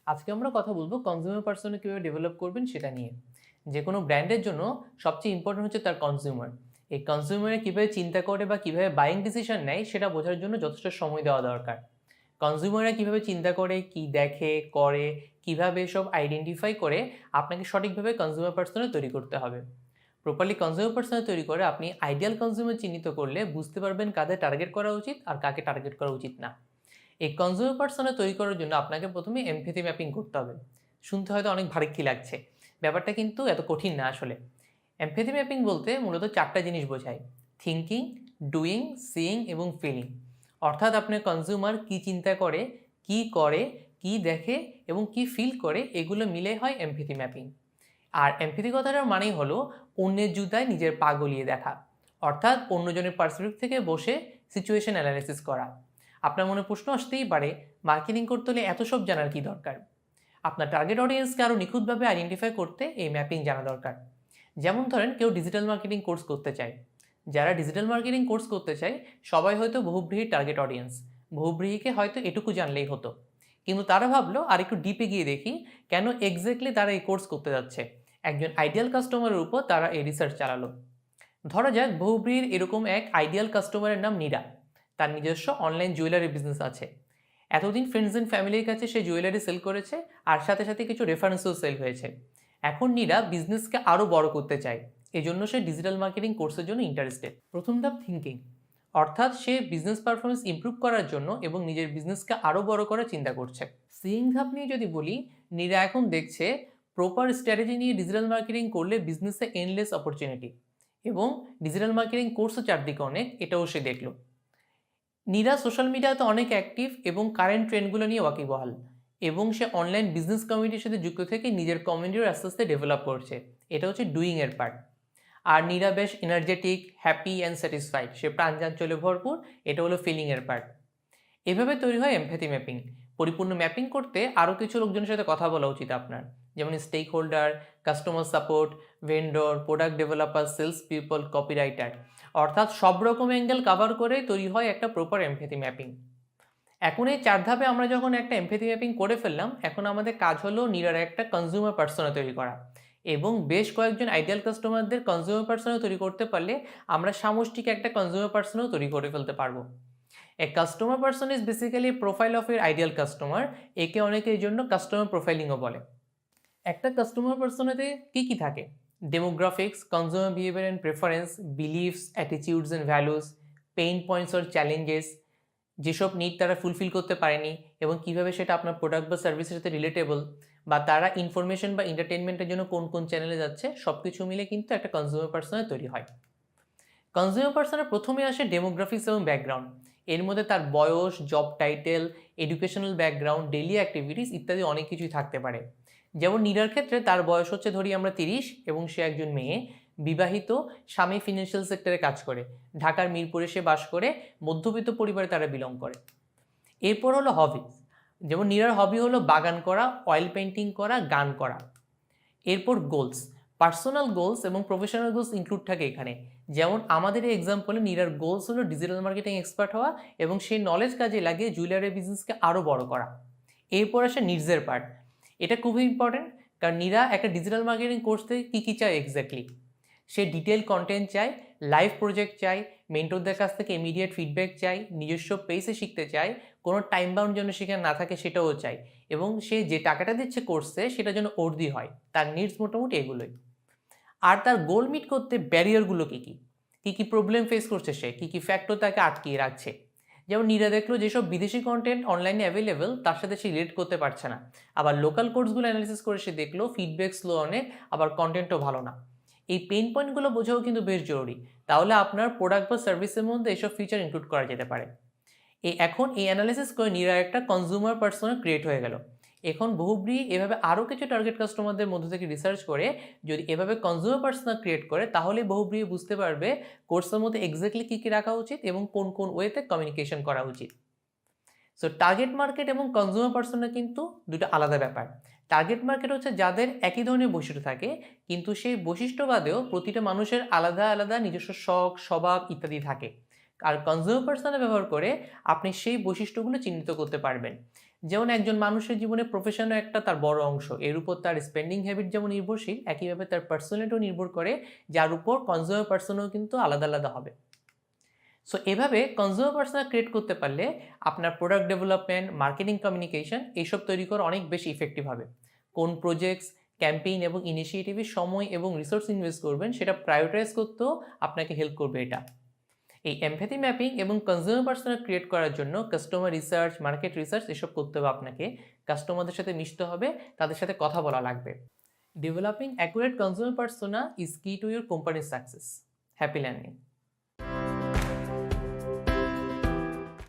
আজকে আমরা কথা বলবো কনজিউমার পার্সোনা কীভাবে ডেভেলপ করবেন সেটা নিয়ে। যে কোনো ব্র্যান্ডের জন্য সবচেয়ে ইম্পর্টেন্ট হচ্ছে তার কনজিউমার। এই কনজিউমারে কীভাবে চিন্তা করে বা কীভাবে বাইং ডিসিশন নেয় সেটা বোঝার জন্য যথেষ্ট সময় দেওয়া দরকার। কনজিউমাররা কীভাবে চিন্তা করে, কি দেখে, করে, কীভাবে সব আইডেন্টিফাই করে আপনাকে সঠিকভাবে কনজিউমার পার্সোনা তৈরি করতে হবে। প্রপারলি কনজিউমার পার্সোনা তৈরি করে আপনি আইডিয়াল কনজিউমার চিহ্নিত করলে বুঝতে পারবেন কাদের টার্গেট করা উচিত আর কাকে টার্গেট করা উচিত না। এই কনজিউমার পার্সোনা তৈরি করার জন্য আপনাকে প্রথমে এমপ্যাথি ম্যাপিং করতে হবে। শুনতে হয়তো অনেক ভারিক্কি লাগছে, ব্যাপারটা কিন্তু এত কঠিন না আসলে। এমপ্যাথি ম্যাপিং বলতে মূলত চারটা জিনিস বোঝায়: থিঙ্কিং, ডুইং, সিইং এবং ফিলিং। অর্থাৎ আপনার কনজিউমার কী চিন্তা করে, কি দেখে এবং কি ফিল করে, এগুলো মিলে হয় এমপ্যাথি ম্যাপিং। আর এমপ্যাথি কথাটার মানেই হলো অন্যের জুতায় নিজের পা গলিয়ে দেখা, অর্থাৎ অন্যজনের পার্সপেক্টিভ থেকে বসে সিচুয়েশন অ্যানালাইসিস করা। আপনার মনে প্রশ্ন আসতেই পারে, মার্কেটিং করতে হলে এত সব জানার কি দরকার? আপনার টার্গেট অডিয়েন্সকে আরও নিখুঁতভাবে আইডেন্টিফাই করতে এই ম্যাপিং জানা দরকার। যেমন ধরেন, কেউ ডিজিটাল মার্কেটিং কোর্স করতে চায়। যারা ডিজিটাল মার্কেটিং কোর্স করতে চায় সবাই হয়তো বহুব্রীহির টার্গেট অডিয়েন্স, বহুব্রীহিকে হয়তো এটুকু জানলেই হতো। কিন্তু তারা ভাবলো আর একটু ডিপে গিয়ে দেখি কেন এক্স্যাক্টলি তারা এই কোর্স করতে যাচ্ছে। একজন আইডিয়াল কাস্টমারের উপর তারা এই রিসার্চ চালালো। ধরা যাক বহুব্রীহির এরকম এক আইডিয়াল কাস্টমারের নাম নীরা। তার নিজস্ব অনলাইন জুয়েলারি বিজনেস আছে। এতদিন ফ্রেন্ডস অ্যান্ড ফ্যামিলির কাছে সে জুয়েলারি সেল করেছে, আর সাথে সাথে কিছু রেফারেন্সও সেল হয়েছে। এখন নীরা বিজনেসকে আরও বড় করতে চায়, এজন্য সে ডিজিটাল মার্কেটিং কোর্সের জন্য ইন্টারেস্টেড। প্রথম ধাপ থিঙ্কিং, অর্থাৎ সে বিজনেস পারফরমেন্স ইমপ্রুভ করার জন্য এবং নিজের বিজনেসকে আরও বড় করার চিন্তা করছে। সিইং ধাপ নিয়ে যদি বলি, নীরা এখন দেখছে প্রপার স্ট্র্যাটেজি নিয়ে ডিজিটাল মার্কেটিং করলে বিজনেসে এন্ডলেস অপরচুনিটি, এবং ডিজিটাল মার্কেটিং কোর্সও চারদিকে অনেক, এটাও সে দেখলো। নীরা সোশ্যাল মিডিয়াতে অনেক অ্যাক্টিভ এবং কারেন্ট ট্রেন্ডগুলো নিয়ে ওয়াকিবহাল, এবং সে অনলাইন বিজনেস কমিউনিটির সাথে যুক্ত থেকে নিজের কমিউনিটিও আস্তে আস্তে ডেভেলপ করছে। এটা হচ্ছে ডুইংয়ের পার্ট। আর নীরা বেশ এনার্জেটিক, হ্যাপি অ্যান্ড স্যাটিসফাইড, সে প্রাণচাঞ্চল্যে ভরপুর, এটা হলো ফিলিংয়ের পার্ট। এভাবে তৈরি হয় এমপ্যাথি ম্যাপিং। পরিপূর্ণ ম্যাপিং করতে আরও কিছু লোকজনের সাথে কথা বলা উচিত আপনার, যেমন stakeholder, customer support, vendor, product developer, sales people, copywriter. অর্থাৎ সব রকম অ্যাঙ্গেল কাভার করে তৈরি হয় একটা প্রপার এমপ্যাথি ম্যাপিং। এখন এই চার ধাপে আমরা যখন একটা এমপ্যাথি ম্যাপিং করে ফেললাম, এখন আমাদের কাজ হলো নীরার একটা কনজিউমার পার্সোনা তৈরি করা, এবং বেশ কয়েকজন আইডিয়াল কাস্টমারদের কনজিউমার পার্সোনা তৈরি করতে পারলে আমরা সামষ্টিক একটা কনজিউমার পার্সোনাও তৈরি করে ফেলতে পারবো। A customer person is basically profile of এর আইডিয়াল কাস্টমার। একে অনেকে এই জন্য কাস্টমার প্রোফাইলিংও বলে। একটা কাস্টমার পার্সোনাতে কী কী থাকে: demographics, consumer behaviour and preference, believes, attitudes and values, pain points or challenges, যেসব নিড তারা ফুলফিল করতে পারেনি এবং কীভাবে সেটা আপনার প্রোডাক্ট বা সার্ভিসের সাথে রিলেটেবল, বা তারা ইনফরমেশন বা এন্টারটেনমেন্টের জন্য কোন কোন চ্যানেলে যাচ্ছে, সব কিছু মিলে কিন্তু একটা কনজিউমার পার্সোনা তৈরি হয়। কনজিউমার পার্সোনার প্রথমে আসে ডেমোগ্রাফিক্স এবং ব্যাকগ্রাউন্ড। এর মধ্যে তার বয়স, job title, educational background, daily activities ইত্যাদি অনেক কিছুই থাকতে পারে। যেমন নীরার ক্ষেত্রে তার বয়স হচ্ছে ধরি আমরা 30, এবং সে একজন মেয়ে, বিবাহিত, স্বামী ফিনান্সিয়াল সেক্টরে কাজ করে, ঢাকার মিরপুরে সে বাস করে, মধ্যবিত্ত পরিবারে তারা বিলং করে। এরপর হলো হবিজ, যেমন নীরার হবি হলো বাগান করা, অয়েল পেন্টিং করা, গান করা। এরপর গোলস, পার্সোনাল গোলস এবং প্রফেশনাল গোলস ইনক্লুড থাকে এখানে। যেমন আমাদের এই এক্সাম্পলে নীরার গোলস হলো ডিজিটাল মার্কেটিং এক্সপার্ট হওয়া এবং সেই নলেজ কাজে লাগিয়ে জুয়েলারি বিজনেসকে আরও বড় করা। এরপর আসে নিডসের পার্ট। এটা খুবই ইম্পর্টেন্ট, কারণ নীরা একটা ডিজিটাল মার্কেটিং কোর্স থেকে কী চায় এক্স্যাক্টলি। সে ডিটেল কন্টেন্ট চায়, লাইভ প্রজেক্ট চায়, মেন্টরদের কাছ থেকে ইমিডিয়েট ফিডব্যাক চাই, নিজস্ব পেসে শিখতে চায়, কোনো টাইম বাউন্ড যেন সেখানে না থাকে সেটাও চাই, এবং সে যে টাকাটা দিচ্ছে কোর্সে সেটা যেন অর্দি হয়। তার নিডস মোটামুটি এগুলোই। আর তার গোল মিট করতে ব্যারিয়ারগুলো কী কী, কী কী প্রবলেম ফেস করছে সে, কী কী ফ্যাক্টর তাকে আটকিয়ে রাখছে। যেমন নীরা দেখলো যেসব বিদেশি কন্টেন্ট অনলাইনে অ্যাভেলেবেল তার সাথে সে রিলেট করতে পারছে না। আবার লোকাল কোর্সগুলো অ্যানালিসিস করে সে দেখলো ফিডব্যাক স্লো অনেক, আবার কন্টেন্টও ভালো না। এই পেইন পয়েন্টগুলো বোঝাও কিন্তু বেশ জরুরি, তাহলে আপনার প্রোডাক্ট বা সার্ভিসের মধ্যে এসব ফিচার ইনক্লুড করা যেতে পারে। এখন এই অ্যানালিসিস করে নীরা একটা কনজিউমার পার্সোনা ক্রিয়েট হয়ে গেল। এখন বহুব্রী এভাবে আরও কিছু টার্গেট কাস্টমারদের মধ্যে থেকে রিসার্চ করে যদি এভাবে কনজিউমার পার্সোনা ক্রিয়েট করে, তাহলে বহুব্রী বুঝতে পারবে কোর্সের মধ্যে এক্স্যাক্টলি কী কী রাখা উচিত এবং কোন কোন ওয়েতে কমিউনিকেশন করা উচিত। সো টার্গেট মার্কেট এবং কনজিউমার পার্সোনা কিন্তু দুটো আলাদা ব্যাপার। টার্গেট মার্কেট হচ্ছে যাদের একই ধরনের বৈশিষ্ট্য থাকে, কিন্তু সেই বৈশিষ্ট্য বাদেও প্রতিটা মানুষের আলাদা আলাদা নিজস্ব শখ, স্বভাব ইত্যাদি থাকে। আর কনজিউমার পার্সোনা ব্যবহার করে আপনি সেই বৈশিষ্ট্যগুলো চিহ্নিত করতে পারবেন। যেমন একজন মানুষের জীবনে প্রফেশনও একটা তার বড় অংশ, এর উপর তার স্পেন্ডিং হ্যাবিট যেমন নির্ভরশীল, একইভাবে তার পার্সোনালিটিও নির্ভর করে, যার উপর কনজিউমার পার্সোনাও কিন্তু আলাদা আলাদা হবে। সো এভাবে কনজিউমার পার্সোনা ক্রিয়েট করতে পারলে আপনার প্রোডাক্ট ডেভেলপমেন্ট, মার্কেটিং, কমিউনিকেশন এইসব তৈরি করা অনেক বেশি ইফেক্টিভ হবে। কোন প্রজেক্টস, ক্যাম্পেইন এবং ইনিশিয়েটিভে সময় এবং রিসোর্স ইনভেস্ট করবেন সেটা প্রায়োরিটাইজ করতেও আপনাকে হেল্প করবে এটা। এই এমপ্যাথি ম্যাপিং এবং কনজিউমার পার্সোনা ক্রিয়েট করার জন্য কাস্টমার রিসার্চ, মার্কেট রিসার্চ এসব করতে হবে আপনাকে। কাস্টমারদের সাথে মিশতে হবে, তাদের সাথে কথা বলা লাগবে। Developing accurate consumer persona is কি টু ইউর কোম্পানির সাকসেস। Happy learning.